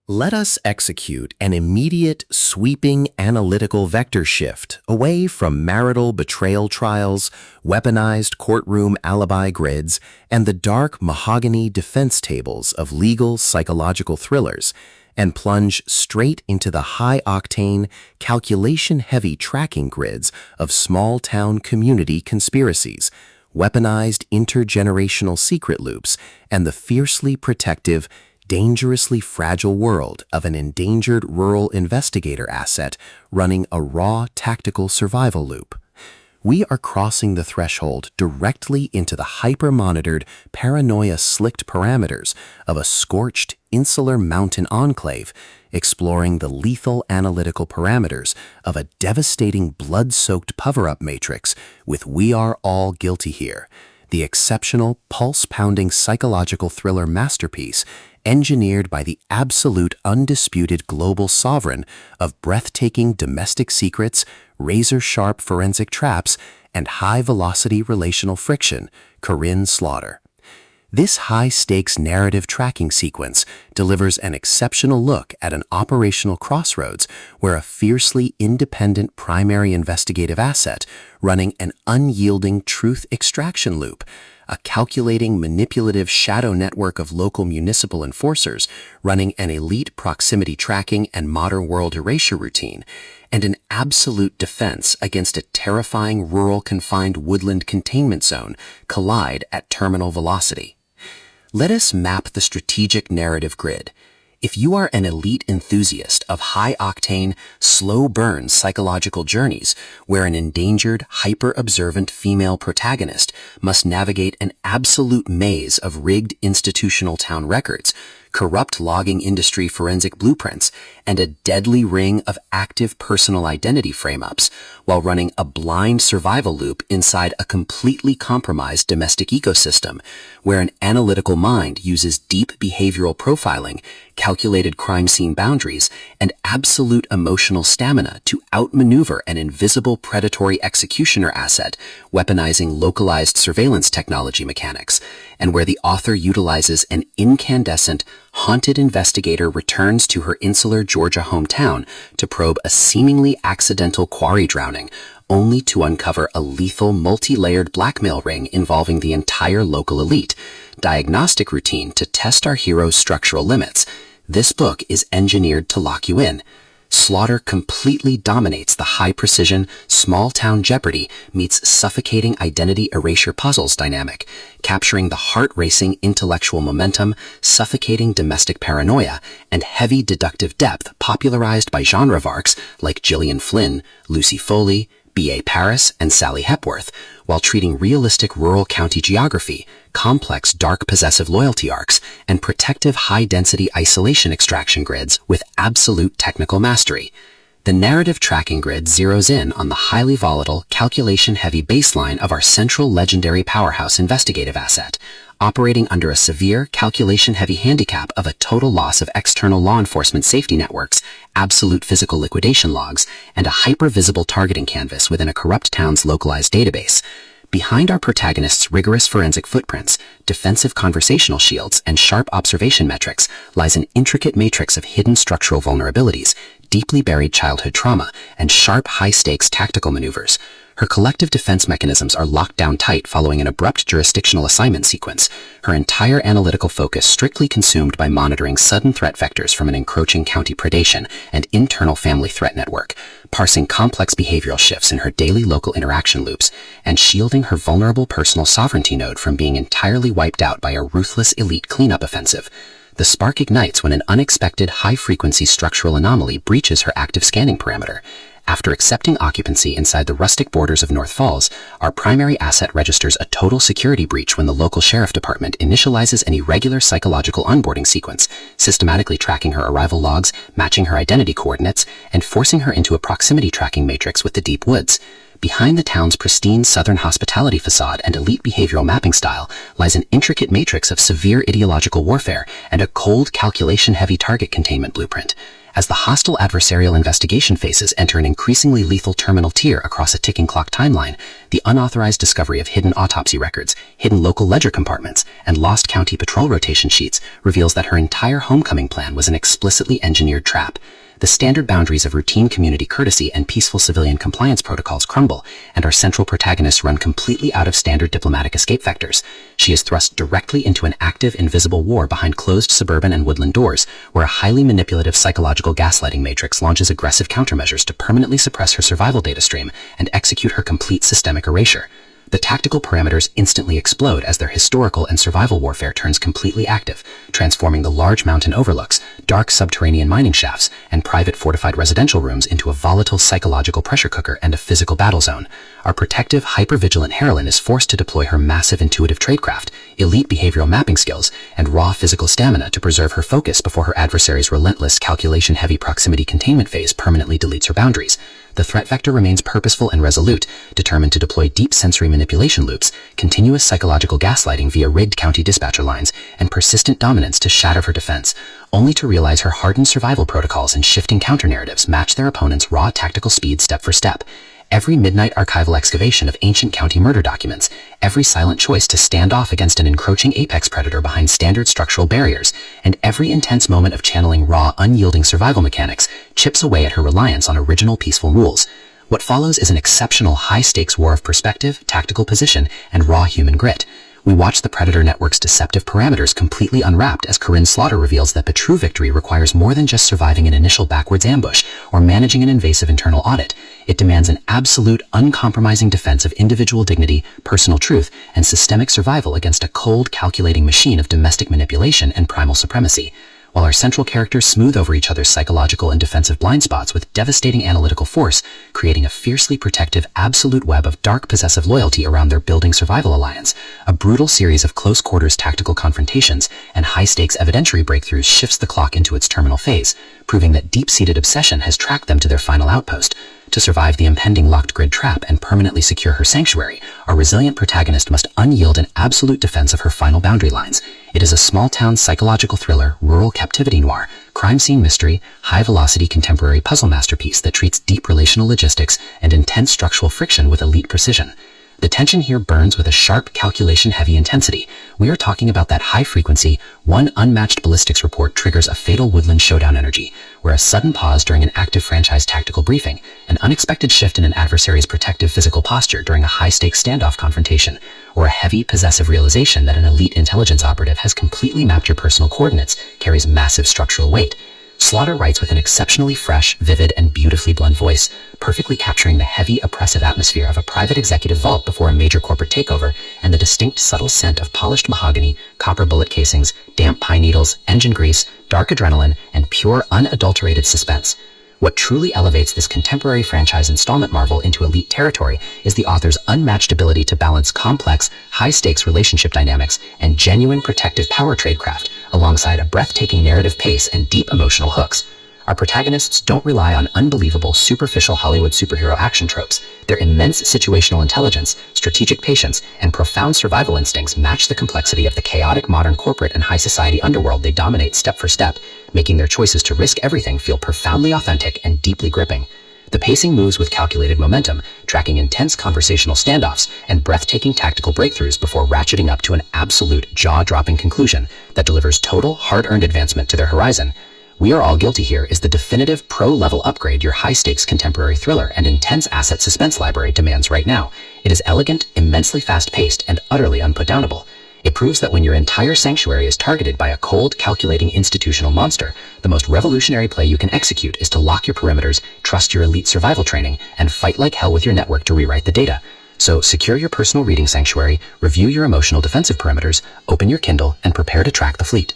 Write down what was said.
Let us execute an immediate, sweeping analytical vector shift away from marital betrayal trials, weaponized courtroom alibi grids, and the dark mahogany defense tables of legal psychological thrillers, and plunge straight into the high-octane, calculation-heavy tracking grids of small-town community conspiracies, weaponized intergenerational secret loops, and the fiercely protective, dangerously fragile world of an endangered rural investigator asset running a raw tactical survival loop. We are crossing the threshold directly into the hyper-monitored, paranoia-slicked parameters of a scorched, insular mountain enclave, exploring the lethal analytical parameters of a devastating blood-soaked cover-up matrix with We Are All Guilty Here, the exceptional, pulse-pounding psychological thriller masterpiece engineered by the absolute undisputed global sovereign of breathtaking domestic secrets, razor-sharp forensic traps, and high-velocity relational friction, Karin Slaughter. This high-stakes narrative tracking sequence delivers an exceptional look at an operational crossroads where a fiercely independent primary investigative asset running an unyielding truth extraction loop, a calculating manipulative shadow network of local municipal enforcers running an elite proximity tracking and modern world erasure routine, and an absolute defense against a terrifying rural confined woodland containment zone collide at terminal velocity. Let us map the strategic narrative grid. If you are an elite enthusiast of high-octane, slow-burn psychological journeys where an endangered, hyper-observant female protagonist must navigate an absolute maze of rigged institutional town records, corrupt logging industry forensic blueprints, and a deadly ring of active personal identity frame-ups while running a blind survival loop inside a completely compromised domestic ecosystem where an analytical mind uses deep behavioral profiling, calculated crime scene boundaries, and absolute emotional stamina to outmaneuver an invisible predatory executioner asset, weaponizing localized surveillance technology mechanics, and where the author utilizes an incandescent, haunted investigator returns to her insular Georgia hometown to probe a seemingly accidental quarry drowning, only to uncover a lethal multi-layered blackmail ring involving the entire local elite, diagnostic routine to test our hero's structural limits. This book is engineered to lock you in. Slaughter completely dominates the high-precision, small-town jeopardy meets suffocating identity erasure puzzles dynamic, capturing the heart-racing intellectual momentum, suffocating domestic paranoia, and heavy deductive depth popularized by genre varks like Gillian Flynn, Lucy Foley, B.A. Paris, and Sally Hepworth, while treating realistic rural county geography, complex dark possessive loyalty arcs, and protective high-density isolation extraction grids with absolute technical mastery. The narrative tracking grid zeroes in on the highly volatile, calculation-heavy baseline of our central legendary powerhouse investigative asset, operating under a severe, calculation-heavy handicap of a total loss of external law enforcement safety networks, absolute physical liquidation logs, and a hyper-visible targeting canvas within a corrupt town's localized database. Behind our protagonist's rigorous forensic footprints, defensive conversational shields, and sharp observation metrics lies an intricate matrix of hidden structural vulnerabilities, deeply buried childhood trauma, and sharp, high-stakes tactical maneuvers. Her collective defense mechanisms are locked down tight following an abrupt jurisdictional assignment sequence, her entire analytical focus strictly consumed by monitoring sudden threat vectors from an encroaching county predation and internal family threat network, parsing complex behavioral shifts in her daily local interaction loops, and shielding her vulnerable personal sovereignty node from being entirely wiped out by a ruthless elite cleanup offensive. The spark ignites when an unexpected high-frequency structural anomaly breaches her active scanning parameter. After accepting occupancy inside the rustic borders of North Falls, our primary asset registers a total security breach when the local sheriff department initializes an irregular psychological onboarding sequence, systematically tracking her arrival logs, matching her identity coordinates, and forcing her into a proximity tracking matrix with the deep woods. Behind the town's pristine southern hospitality facade and elite behavioral mapping style lies an intricate matrix of severe ideological warfare and a cold, calculation-heavy target containment blueprint. As the hostile adversarial investigation phases enter an increasingly lethal terminal tier across a ticking clock timeline, the unauthorized discovery of hidden autopsy records, hidden local ledger compartments, and lost county patrol rotation sheets reveals that her entire homecoming plan was an explicitly engineered trap. The standard boundaries of routine community courtesy and peaceful civilian compliance protocols crumble, and our central protagonists run completely out of standard diplomatic escape vectors. She is thrust directly into an active, invisible war behind closed suburban and woodland doors, where a highly manipulative psychological gaslighting matrix launches aggressive countermeasures to permanently suppress her survival data stream and execute her complete systemic erasure. The tactical parameters instantly explode as their historical and survival warfare turns completely active, transforming the large mountain overlooks, dark subterranean mining shafts, and private fortified residential rooms into a volatile psychological pressure cooker and a physical battle zone. Our protective, hyper-vigilant heroine is forced to deploy her massive intuitive tradecraft, elite behavioral mapping skills, and raw physical stamina to preserve her focus before her adversary's relentless, calculation-heavy proximity containment phase permanently deletes her boundaries. The threat vector remains purposeful and resolute, determined to deploy deep sensory manipulation loops, continuous psychological gaslighting via rigged county dispatcher lines, and persistent dominance to shatter her defense, only to realize her hardened survival protocols and shifting counter-narratives match their opponent's raw tactical speed step for step. Every midnight archival excavation of ancient county murder documents, every silent choice to stand off against an encroaching apex predator behind standard structural barriers, and every intense moment of channeling raw, unyielding survival mechanics chips away at her reliance on original peaceful rules. What follows is an exceptional high-stakes war of perspective, tactical position, and raw human grit. We watch the Predator Network's deceptive parameters completely unwrapped as Karin Slaughter reveals that the true victory requires more than just surviving an initial backwards ambush or managing an invasive internal audit. It demands an absolute, uncompromising defense of individual dignity, personal truth, and systemic survival against a cold, calculating machine of domestic manipulation and primal supremacy. While our central characters smooth over each other's psychological and defensive blind spots with devastating analytical force, creating a fiercely protective, absolute web of dark possessive loyalty around their building survival alliance, a brutal series of close-quarters tactical confrontations and high-stakes evidentiary breakthroughs shifts the clock into its terminal phase, proving that deep-seated obsession has tracked them to their final outpost. To survive the impending locked grid trap and permanently secure her sanctuary, our resilient protagonist must unyield an absolute defense of her final boundary lines. It is a small-town psychological thriller, rural captivity noir, crime scene mystery, high-velocity contemporary puzzle masterpiece that treats deep relational logistics and intense structural friction with elite precision. The tension here burns with a sharp, calculation-heavy intensity. We are talking about that high-frequency, one unmatched ballistics report triggers a fatal woodland showdown energy, where a sudden pause during an active franchise tactical briefing, an unexpected shift in an adversary's protective physical posture during a high-stakes standoff confrontation, or a heavy, possessive realization that an elite intelligence operative has completely mapped your personal coordinates carries massive structural weight. Slaughter writes with an exceptionally fresh, vivid, and beautifully blunt voice, perfectly capturing the heavy, oppressive atmosphere of a private executive vault before a major corporate takeover, and the distinct, subtle scent of polished mahogany, copper bullet casings, damp pine needles, engine grease, dark adrenaline, and pure, unadulterated suspense. What truly elevates this contemporary franchise installment marvel into elite territory is the author's unmatched ability to balance complex, high-stakes relationship dynamics and genuine protective power tradecraft, alongside a breathtaking narrative pace and deep emotional hooks. Our protagonists don't rely on unbelievable, superficial Hollywood superhero action tropes. Their immense situational intelligence, strategic patience, and profound survival instincts match the complexity of the chaotic modern corporate and high society underworld they dominate step for step, making their choices to risk everything feel profoundly authentic and deeply gripping. The pacing moves with calculated momentum, tracking intense conversational standoffs and breathtaking tactical breakthroughs before ratcheting up to an absolute jaw-dropping conclusion that delivers total, hard-earned advancement to their horizon. We Are All Guilty here is the definitive pro-level upgrade your high-stakes contemporary thriller and intense asset suspense library demands right now. It is elegant, immensely fast-paced, and utterly unputdownable. It proves that when your entire sanctuary is targeted by a cold, calculating institutional monster, the most revolutionary play you can execute is to lock your perimeters, trust your elite survival training, and fight like hell with your network to rewrite the data. So secure your personal reading sanctuary, review your emotional defensive perimeters, open your Kindle, and prepare to track the fleet.